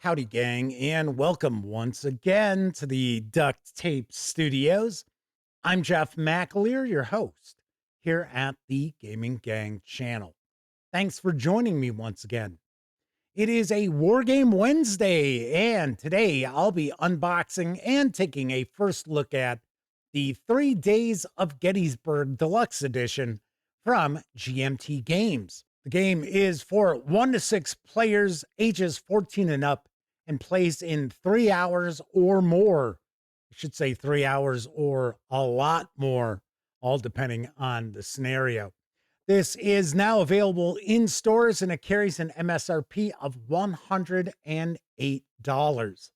Howdy, gang, and welcome once again to the Duct Tape Studios. I'm Jeff McAleer, your host here at the Gaming Gang channel. Thanks for joining me once again. It is a Wargame Wednesday, and today I'll be unboxing and taking a first look at the 3 Days of Gettysburg Deluxe Edition from GMT Games. The game is for 1 to 6 players, ages 14 and up, and plays in 3 hours or more. I should say 3 hours or a lot more, all depending on the scenario. This is now available in stores, and it carries an MSRP of $108.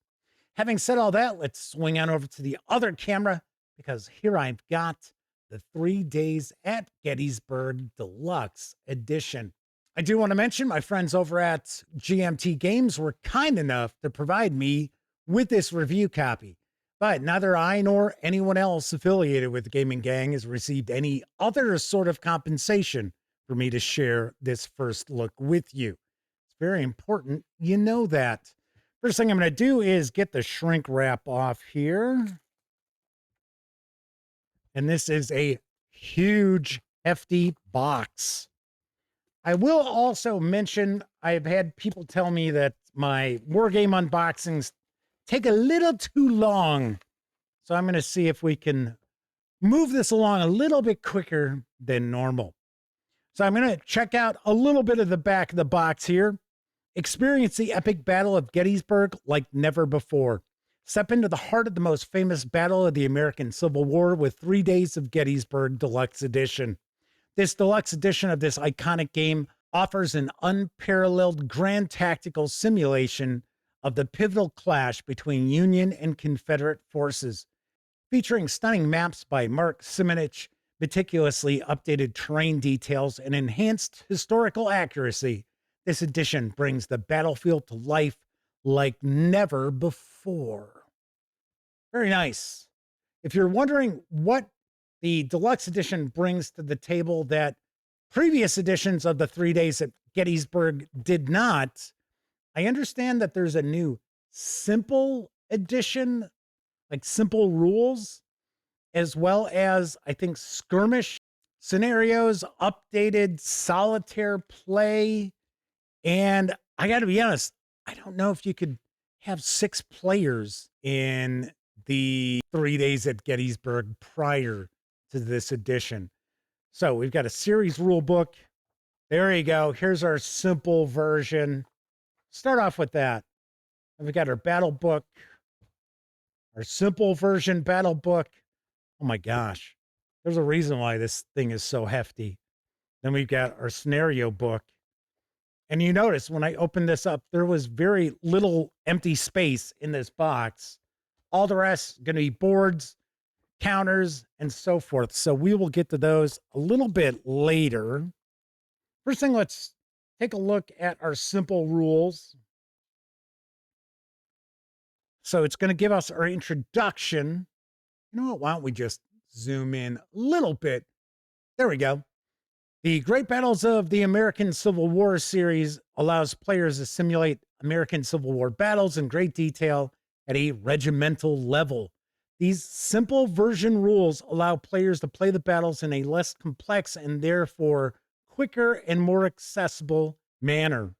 Having said all that, let's swing on over to the other camera, because here I've got the 3 Days at Gettysburg Deluxe Edition. I do want to mention my friends over at GMT Games were kind enough to provide me with this review copy, but neither I nor anyone else affiliated with the Gaming Gang has received any other sort of compensation for me to share this first look with you. It's very important you know that. First thing I'm going to do is get the shrink wrap off here. And this is a huge, hefty box. I will also mention I've had people tell me that my Wargame unboxings take a little too long. So I'm going to see if we can move this along a little bit quicker than normal. So I'm going to check out a little bit of the back of the box here. Experience the epic Battle of Gettysburg like never before. Step into the heart of the most famous battle of the American Civil War with 3 Days of Gettysburg Deluxe Edition. This deluxe edition of this iconic game offers an unparalleled grand tactical simulation of the pivotal clash between Union and Confederate forces. Featuring stunning maps by Mark Simonich, meticulously updated terrain details, and enhanced historical accuracy, this edition brings the battlefield to life like never before. Very nice. If you're wondering what the deluxe edition brings to the table that previous editions of the 3 Days at Gettysburg did not, I understand that there's a new simple edition, like simple rules, as well as, I think, skirmish scenarios, updated solitaire play. And I got to be honest, I don't know if you could have 6 players in the 3 Days at Gettysburg prior to this edition. So we've got a series rule book. There you go. Here's our simple version. Start off with that. And we've got our battle book, our simple version battle book. Oh my gosh. There's a reason why this thing is so hefty. Then we've got our scenario book. And you notice when I opened this up, there was very little empty space in this box. All the rest going to be boards, counters, and so forth. So we will get to those a little bit later. First thing, let's take a look at our simple rules. So it's going to give us our introduction. You know what? Why don't we just zoom in a little bit? There we go. The Great Battles of the American Civil War series allows players to simulate American Civil War battles in great detail at a regimental level. These simple version rules allow players to play the battles in a less complex and therefore quicker and more accessible manner.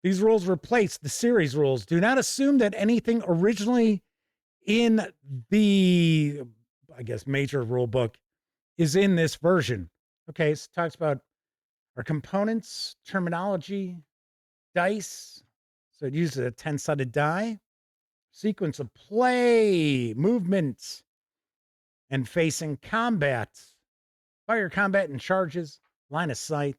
These rules replace the series rules. Do not assume that anything originally in the, I guess, major rule book is in this version. Okay, so it talks about our components, terminology, dice. So it uses a 10-sided die. Sequence of play, movement, and facing combat. Fire combat and charges, line of sight.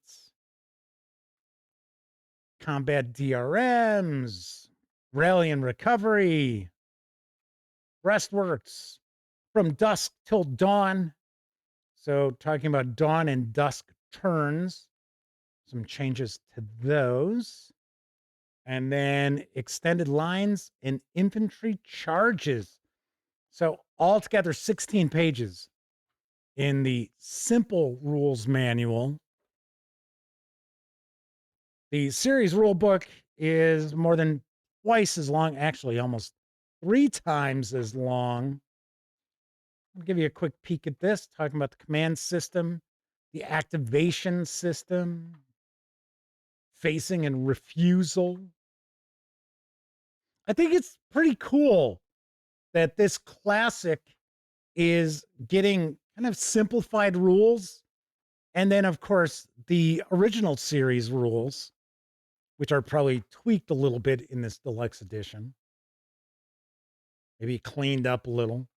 Combat DRMs, rally and recovery, breastworks, from dusk till dawn. So talking about dawn and dusk turns, some changes to those. And then extended lines and infantry charges. So altogether 16 pages in the simple rules manual. The series rule book is more than twice as long, actually almost 3 times as long. I'll give you a quick peek at this, talking about the command system, the activation system, facing and refusal. I think it's pretty cool that this classic is getting kind of simplified rules. And then, of course, the original series rules, which are probably tweaked a little bit in this deluxe edition, maybe cleaned up a little.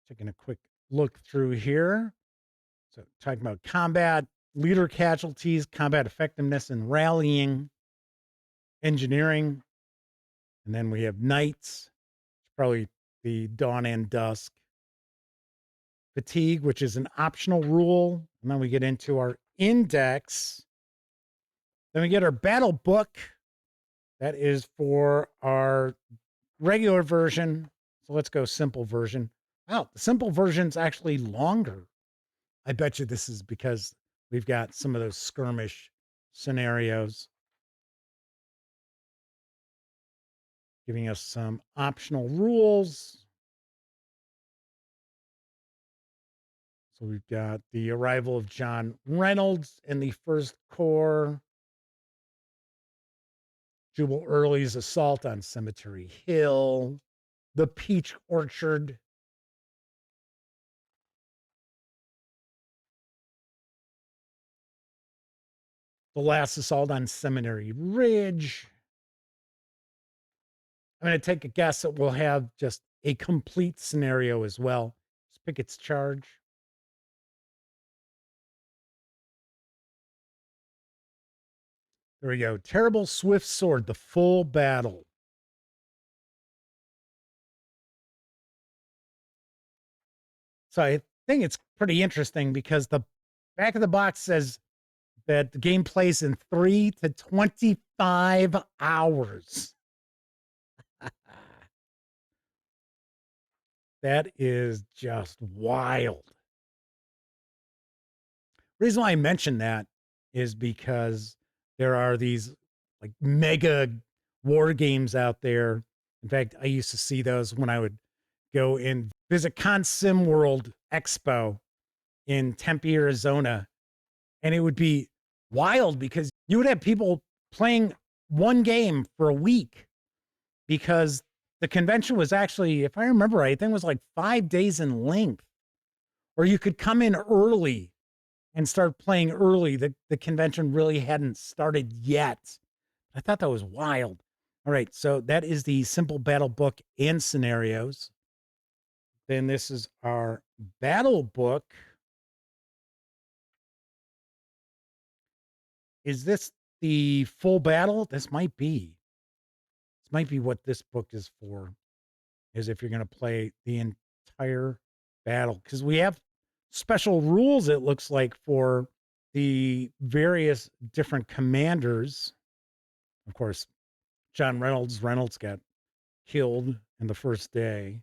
Taking a quick look through here. So, talking about combat, leader casualties, combat effectiveness, and rallying, engineering. And then we have knights, probably the dawn and dusk. Fatigue, which is an optional rule. And then we get into our index. Then we get our battle book. That is for our regular version. So let's go simple version. Wow, the simple version's actually longer. I bet you this is because we've got some of those skirmish scenarios, giving us some optional rules. So we've got the arrival of John Reynolds in the First Corps, Jubal Early's assault on Cemetery Hill, the Peach Orchard, the last assault on Seminary Ridge. I'm going to take a guess that we'll have just a complete scenario as well. Just pick its charge. There we go. Terrible Swift Sword, the full battle. So I think it's pretty interesting because the back of the box says that the game plays in 3 to 25 hours. That is just wild. Reason why I mention that is because there are these like mega war games out there. In fact, I used to see those when I would go and visit Consim World Expo in Tempe, Arizona. And it would be wild because you would have people playing one game for a week because the convention was actually, if I remember right, I think it was like 5 days in length, or you could come in early and start playing early. The convention really hadn't started yet. I thought that was wild. All right, so that is the simple battle book and scenarios. Then this is our battle book. Is this the full battle? This might be. This might be what this book is for, is if you're going to play the entire battle. Because we have special rules, it looks like, for the various different commanders. Of course, John Reynolds got killed in the first day.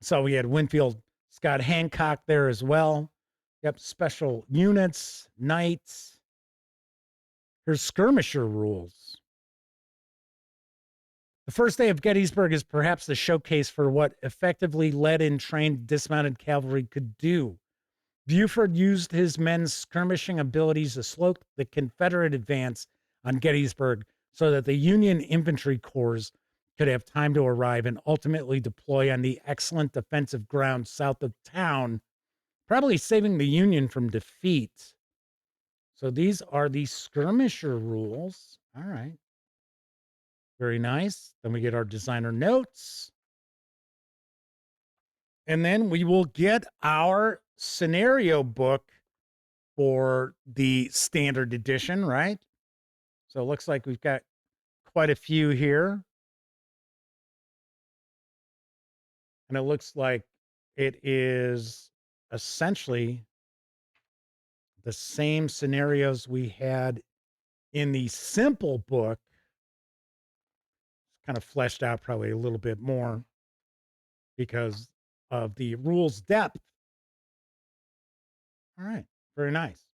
So we had Winfield Scott Hancock there as well. Yep, special units, knights. Here's skirmisher rules. The first day of Gettysburg is perhaps the showcase for what effectively led and trained dismounted cavalry could do. Buford used his men's skirmishing abilities to slow the Confederate advance on Gettysburg so that the Union infantry corps could have time to arrive and ultimately deploy on the excellent defensive ground south of town, probably saving the Union from defeat. So these are the skirmisher rules. All right. Very nice. Then we get our designer notes. And then we will get our scenario book for the standard edition, right? So it looks like we've got quite a few here. And it looks like it is essentially the same scenarios we had in the simple book. It's kind of fleshed out probably a little bit more because of the rules depth. All right, very nice.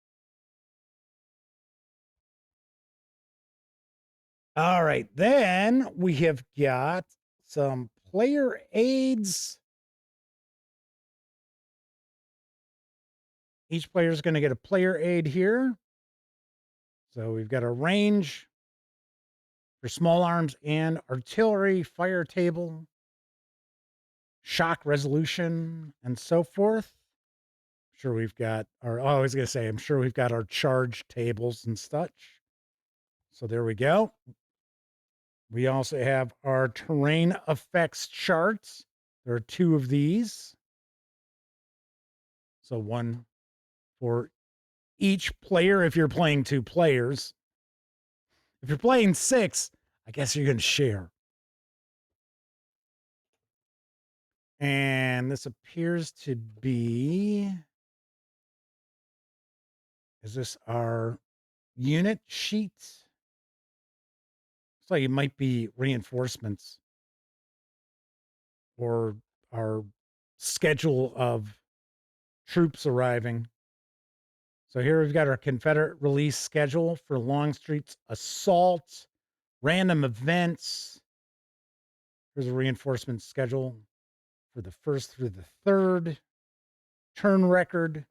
All right, then we have got some player aids. Each player is going to get a player aid here. So we've got a range for small arms and artillery, fire table, shock resolution, and so forth. I'm sure we've got our, oh, I was going to say, I'm sure we've got our charge tables and such. So there we go. We also have our terrain effects charts. There are 2 of these. So one for each player if you're playing 2 players. If you're playing 6, I guess you're going to share. And this appears to be, is this our unit sheet? Looks like it might be reinforcements or our schedule of troops arriving. So here we've got our Confederate release schedule for Longstreet's assault, random events. Here's a reinforcement schedule for the 1st through the 3rd, turn record.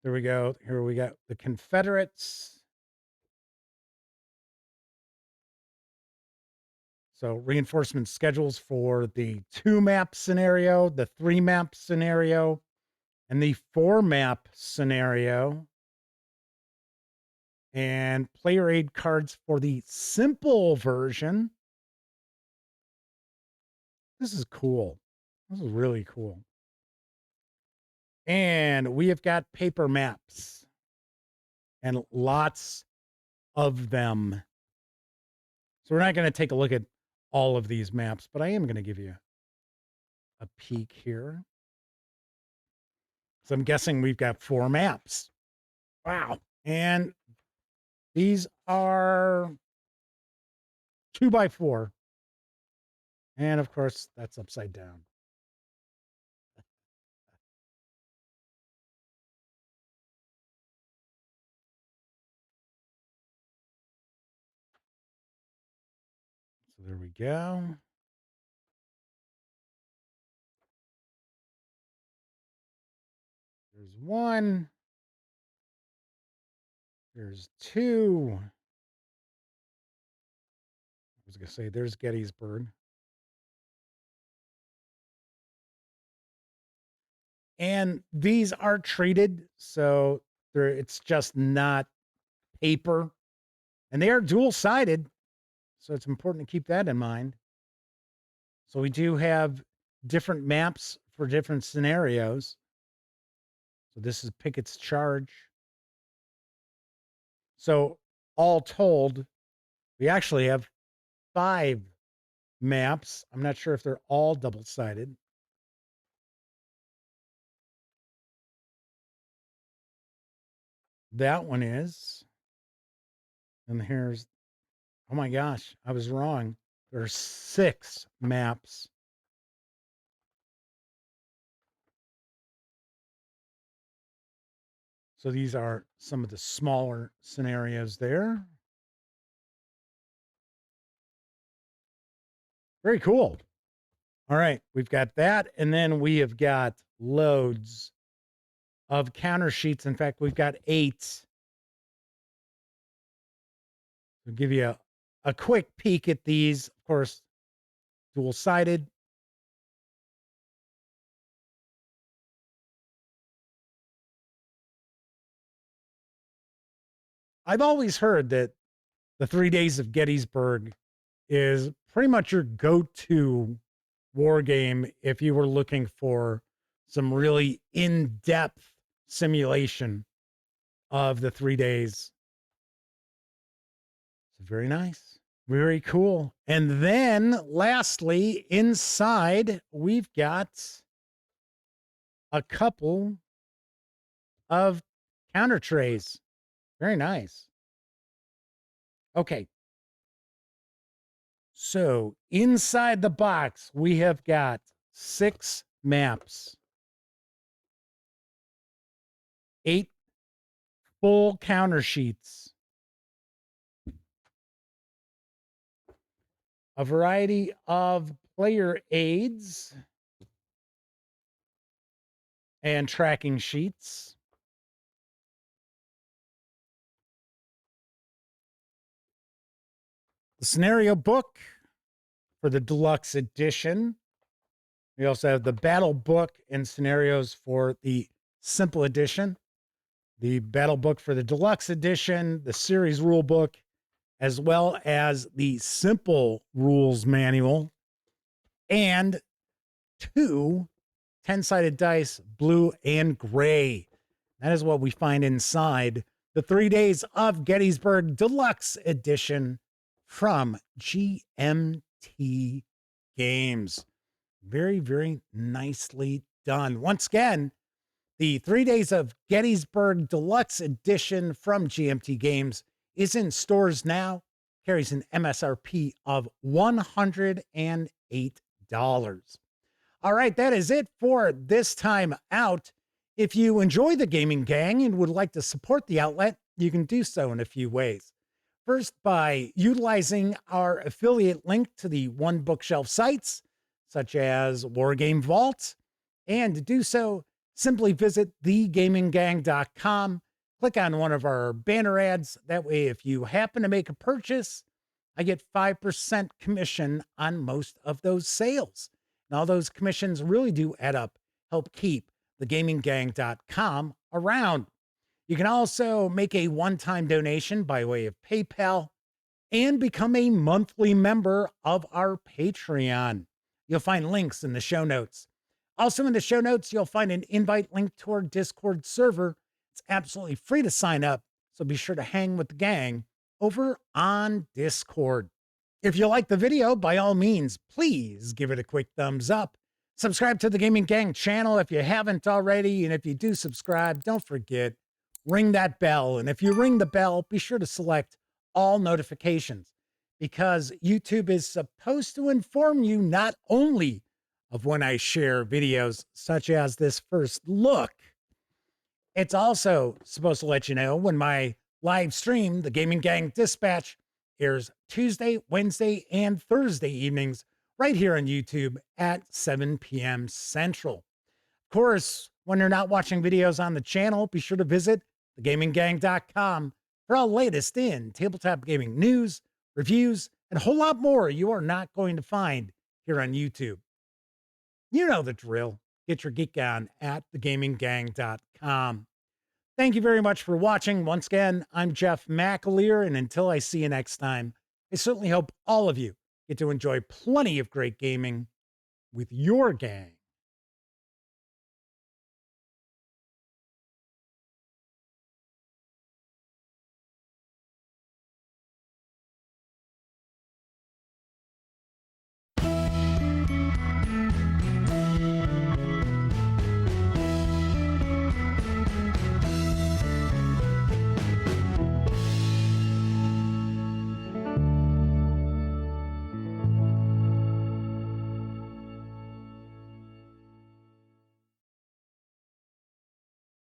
There we go. Here we got the Confederates. So reinforcement schedules for the 2 map scenario, the 3 map scenario, and the 4 map scenario. And player aid cards for the simple version. This is cool. This is really cool. And we have got paper maps and lots of them. So we're not going to take a look at all of these maps, but I am going to give you a peek here. So I'm guessing we've got 4 maps. Wow. And these are 2x4. And of course, that's upside down. So there we go. There's 1. There's 2. I was going to say there's Gettysburg. And these are treated, so it's just not paper. And they are dual-sided, so it's important to keep that in mind. So we do have different maps for different scenarios. So this is Pickett's charge. So all told, we actually have 5 maps. I'm not sure if they're all double-sided. That one is. And here's, oh my gosh, I was wrong. There are 6 maps. So these are some of the smaller scenarios there. Very cool. All right, we've got that. And then we have got loads of counter sheets. In fact, we've got 8. I'll give you a quick peek at these. Of course, dual-sided. I've always heard that the 3 Days of Gettysburg is pretty much your go-to war game if you were looking for some really in-depth simulation of the 3 days. It's very nice. Very cool. And then lastly, inside, we've got a couple of counter trays. Very nice. Okay. So inside the box, we have got 6 maps, 8 full counter sheets, a variety of player aids and tracking sheets. The scenario book for the deluxe edition. We also have the battle book and scenarios for the simple edition, the battle book for the deluxe edition, the series rule book, as well as the simple rules manual, and 2 10-sided dice, blue and gray. That is what we find inside the 3 Days of Gettysburg Deluxe Edition from GMT Games. Very, very nicely done. Once again, the 3 Days of Gettysburg Deluxe Edition from GMT Games is in stores now, carries an MSRP of $108. All right, that is it for this time out. If you enjoy the Gaming Gang and would like to support the outlet, you can do so in a few ways. First, by utilizing our affiliate link to the One Bookshelf sites, such as Wargame Vault, and to do so, simply visit thegaminggang.com, click on one of our banner ads. That way, if you happen to make a purchase, I get 5% commission on most of those sales. And all those commissions really do add up, help keep thegaminggang.com around. You can also make a one-time donation by way of PayPal and become a monthly member of our Patreon. You'll find links in the show notes. Also in the show notes, you'll find an invite link to our Discord server. It's absolutely free to sign up, so be sure to hang with the gang over on Discord. If you like the video, by all means, please give it a quick thumbs up. Subscribe to the Gaming Gang channel if you haven't already, and if you do subscribe, don't forget, ring that bell. And if you ring the bell, be sure to select all notifications, because YouTube is supposed to inform you not only of when I share videos such as this first look, it's also supposed to let you know when my live stream, the Gaming Gang Dispatch, airs Tuesday, Wednesday, and Thursday evenings right here on YouTube at 7 p.m. Central. Of course, when you're not watching videos on the channel, be sure to visit thegaminggang.com for all latest in tabletop gaming news, reviews, and a whole lot more you are not going to find here on YouTube. You know the drill. Get your geek on at thegaminggang.com. Thank you very much for watching. Once again, I'm Jeff McAleer, and until I see you next time, I certainly hope all of you get to enjoy plenty of great gaming with your gang.